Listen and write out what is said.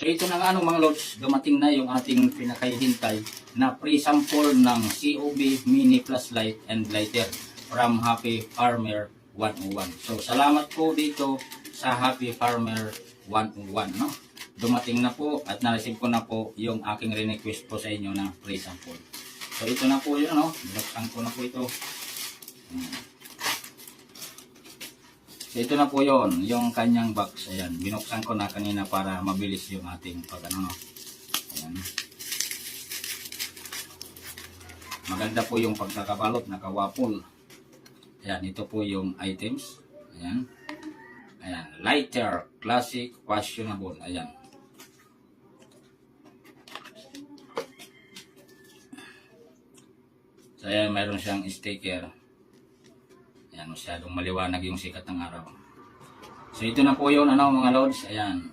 So ito na nga mga lods, dumating na yung ating pinakahihintay na pre-sample ng COB Mini Plus Light and Lighter from Happy Farmer 101. So salamat po dito sa Happy Farmer 101, no? Dumating na po at na-receive ko na po yung aking request po sa inyo na pre-sample. So ito na po yun, no? Binuksan ko na po ito. So ito na po yon, yung kanyang box. Ayan, binuksan ko na kanina para mabilis yung ating pag ano, no? Ayan. Maganda po yung pagkakabalot, nakawapol. Ayan, ito po yung items. Ayan. Ayan, lighter, classic, fashionable. Ayan. So ayan, mayroon siyang sticker. Ayan, masyadong maliwanag yung sikat ng araw. So ito na po yun, ano mga lods. Ayan.